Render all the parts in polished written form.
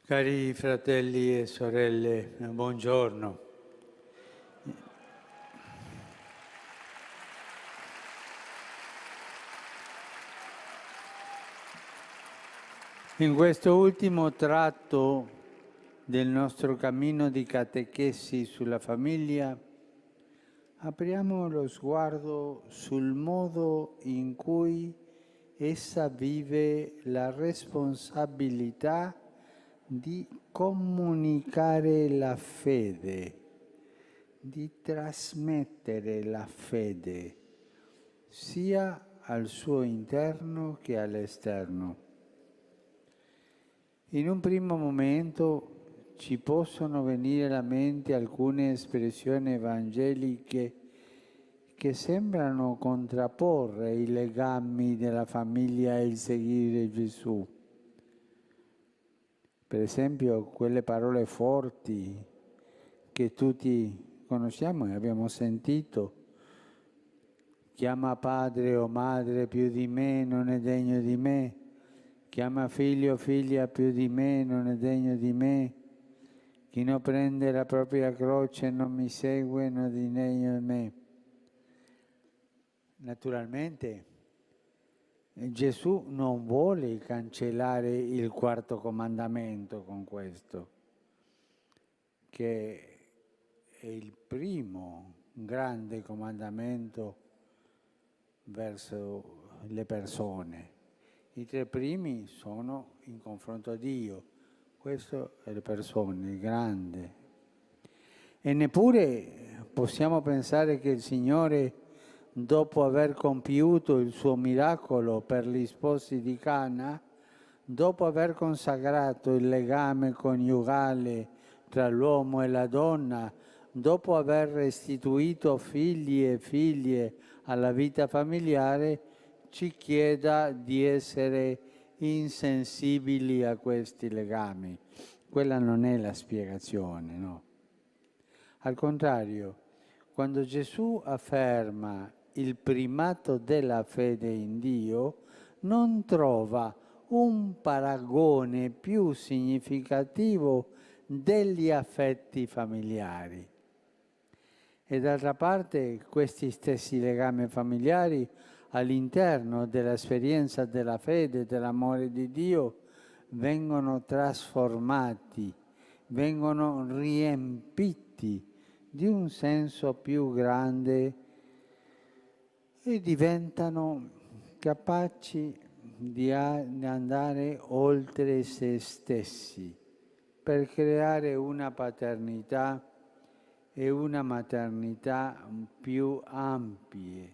Cari fratelli e sorelle, buongiorno. In questo ultimo tratto del nostro cammino di catechesi sulla famiglia, apriamo lo sguardo sul modo in cui essa vive la responsabilità di comunicare la fede, di trasmettere la fede, sia al suo interno che all'esterno. In un primo momento ci possono venire alla mente alcune espressioni evangeliche che sembrano contrapporre i legami della famiglia e il seguire Gesù. Per esempio, quelle parole forti che tutti conosciamo e abbiamo sentito: chi ama padre o madre più di me non è degno di me, chi ama figlio o figlia più di me non è degno di me, chi non prende la propria croce e non mi segue non è degno di me. Naturalmente Gesù non vuole cancellare il quarto comandamento con questo, che è il primo grande comandamento verso le persone. I tre primi sono in confronto a Dio, questo è le persone, il grande. E neppure possiamo pensare che il Signore, dopo aver compiuto il suo miracolo per gli sposi di Cana, dopo aver consacrato il legame coniugale tra l'uomo e la donna, dopo aver restituito figli e figlie alla vita familiare, ci chieda di essere insensibili a questi legami. Quella non è la spiegazione, no? Al contrario, quando Gesù afferma il primato della fede in Dio, non trova un paragone più significativo degli affetti familiari. E d'altra parte questi stessi legami familiari all'interno dell'esperienza della fede e dell'amore di Dio vengono trasformati, vengono riempiti di un senso più grande e diventano capaci di andare oltre se stessi per creare una paternità e una maternità più ampie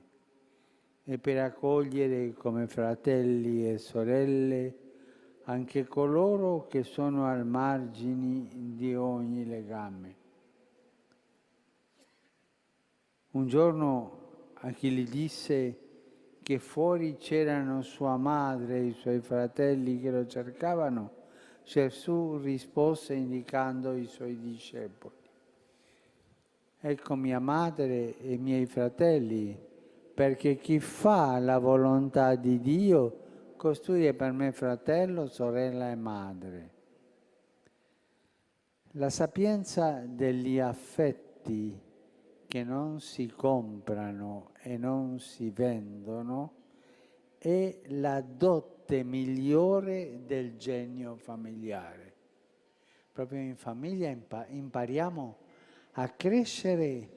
e per accogliere come fratelli e sorelle anche coloro che sono al margine di ogni legame. Un giorno Achille disse che fuori c'erano sua madre e i suoi fratelli che lo cercavano. Gesù rispose indicando i suoi discepoli: ecco mia madre e i miei fratelli, perché chi fa la volontà di Dio, costui è per me fratello, sorella e madre. La sapienza degli affetti che non si comprano e non si vendono è la dote migliore del genio familiare. Proprio in famiglia impariamo a crescere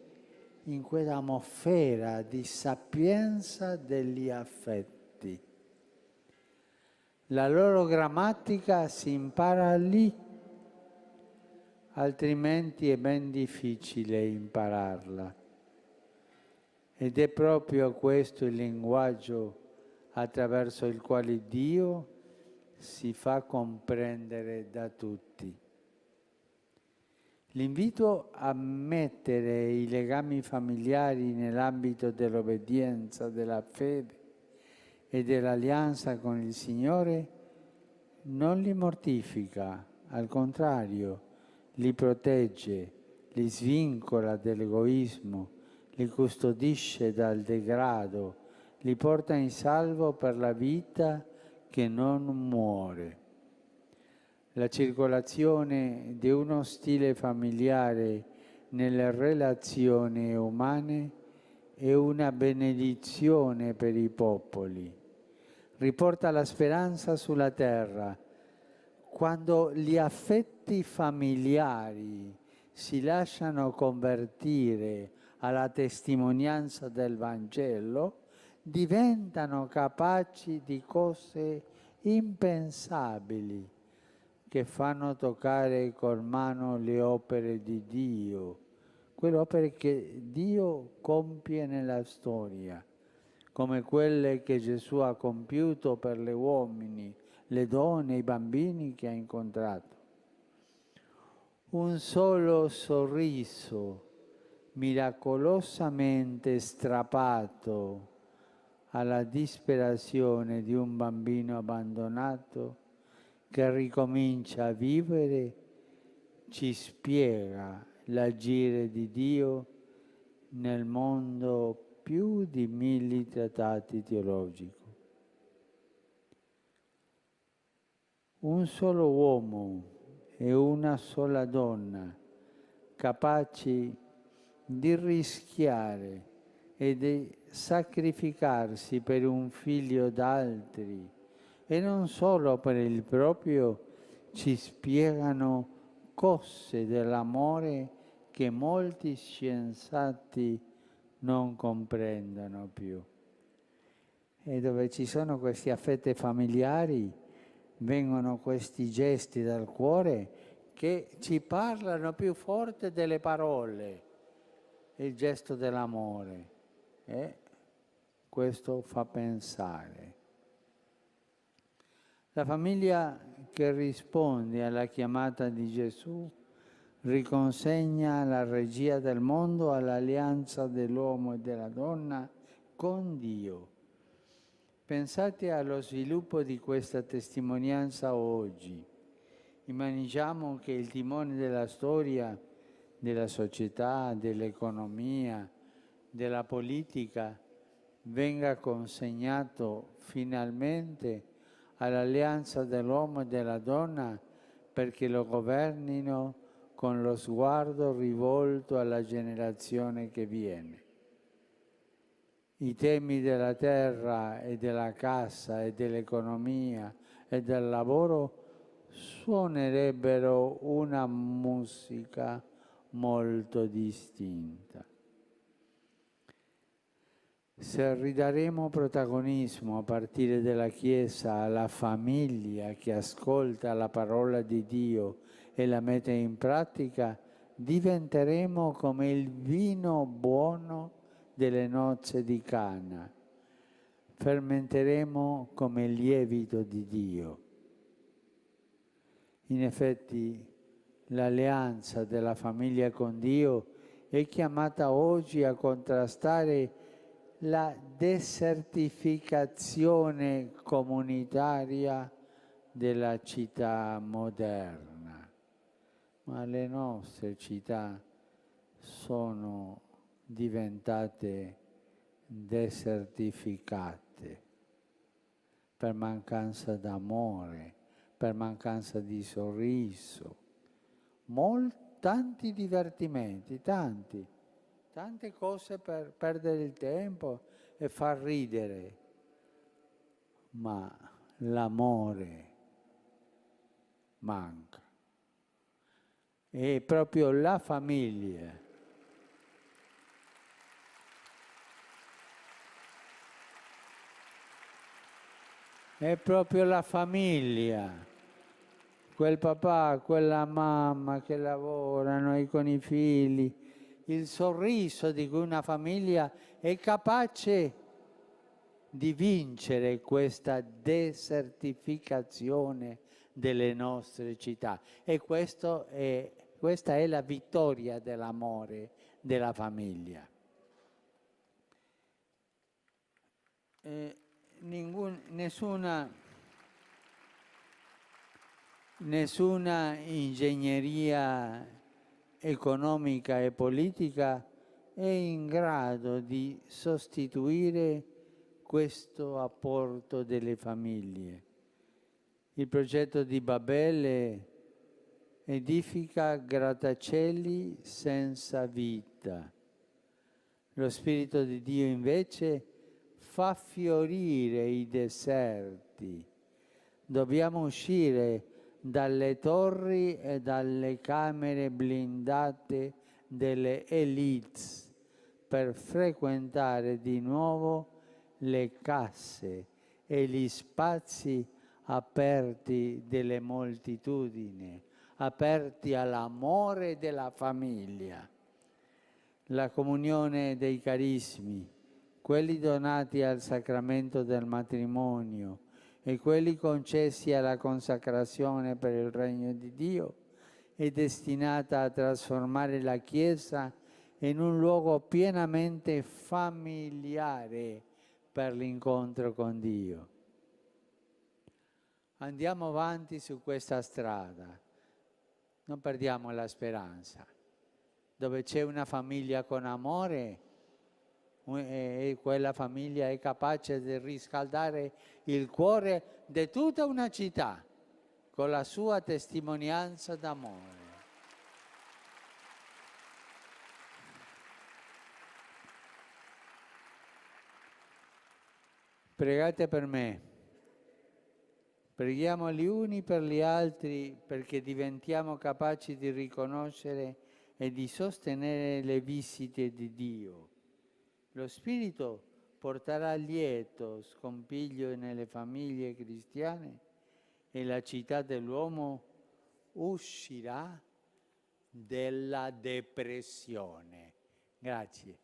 in quell'atmosfera di sapienza degli affetti. La loro grammatica si impara lì, altrimenti è ben difficile impararla. Ed è proprio questo il linguaggio attraverso il quale Dio si fa comprendere da tutti. L'invito a mettere i legami familiari nell'ambito dell'obbedienza, della fede e dell'alleanza con il Signore non li mortifica, al contrario, li protegge, li svincola dall'egoismo, li custodisce dal degrado, li porta in salvo per la vita che non muore. La circolazione di uno stile familiare nelle relazioni umane è una benedizione per i popoli. Riporta la speranza sulla terra. Quando gli affetti familiari si lasciano convertire alla testimonianza del Vangelo, diventano capaci di cose impensabili che fanno toccare con mano le opere di Dio, quelle opere che Dio compie nella storia, come quelle che Gesù ha compiuto per gli uomini, le donne, i bambini che ha incontrato. Un solo sorriso miracolosamente strappato alla disperazione di un bambino abbandonato che ricomincia a vivere, ci spiega l'agire di Dio nel mondo più di 1000 trattati teologici. Un solo uomo e una sola donna capaci di rischiare e di sacrificarsi per un figlio d'altri e non solo per il proprio, ci spiegano cose dell'amore che molti scienziati non comprendono più. E dove ci sono questi affetti familiari, vengono questi gesti dal cuore che ci parlano più forte delle parole, il gesto dell'amore. E questo fa pensare. La famiglia che risponde alla chiamata di Gesù riconsegna la regia del mondo all'alleanza dell'uomo e della donna con Dio. Pensate allo sviluppo di questa testimonianza oggi. Immaginiamo che il timone della storia, della società, dell'economia, della politica venga consegnato finalmente all'alleanza dell'uomo e della donna perché lo governino con lo sguardo rivolto alla generazione che viene. I temi della terra e della cassa e dell'economia e del lavoro suonerebbero una musica molto distinta. Se ridaremo protagonismo a partire dalla Chiesa alla famiglia che ascolta la parola di Dio e la mette in pratica, diventeremo come il vino buono delle nozze di Cana. Fermenteremo come il lievito di Dio. In effetti, l'alleanza della famiglia con Dio è chiamata oggi a contrastare la desertificazione comunitaria della città moderna. Ma le nostre città sono diventate desertificate per mancanza d'amore, per mancanza di sorriso, tanti divertimenti, tante cose per perdere il tempo e far ridere, ma l'amore manca. È proprio la famiglia è proprio la famiglia, quel papà, quella mamma che lavorano con i figli, il sorriso di cui una famiglia è capace di vincere questa desertificazione delle nostre città. E questa è la vittoria dell'amore della famiglia. Nessuna ingegneria economica e politica è in grado di sostituire questo apporto delle famiglie. Il progetto di Babele edifica grattacieli senza vita. Lo Spirito di Dio invece fa fiorire i deserti. Dobbiamo uscire dalle torri e dalle camere blindate delle elites per frequentare di nuovo le casse e gli spazi aperti delle moltitudini, aperti all'amore della famiglia. La comunione dei carismi, quelli donati al sacramento del matrimonio e quelli concessi alla consacrazione per il regno di Dio, è destinata a trasformare la Chiesa in un luogo pienamente familiare per l'incontro con Dio. Andiamo avanti su questa strada, non perdiamo la speranza. Dove c'è una famiglia con amore, e quella famiglia è capace di riscaldare il cuore di tutta una città con la sua testimonianza d'amore. Pregate per me, preghiamo gli uni per gli altri perché diventiamo capaci di riconoscere e di sostenere le visite di Dio. Lo Spirito porterà lieto scompiglio nelle famiglie cristiane e la città dell'uomo uscirà dalla depressione. Grazie.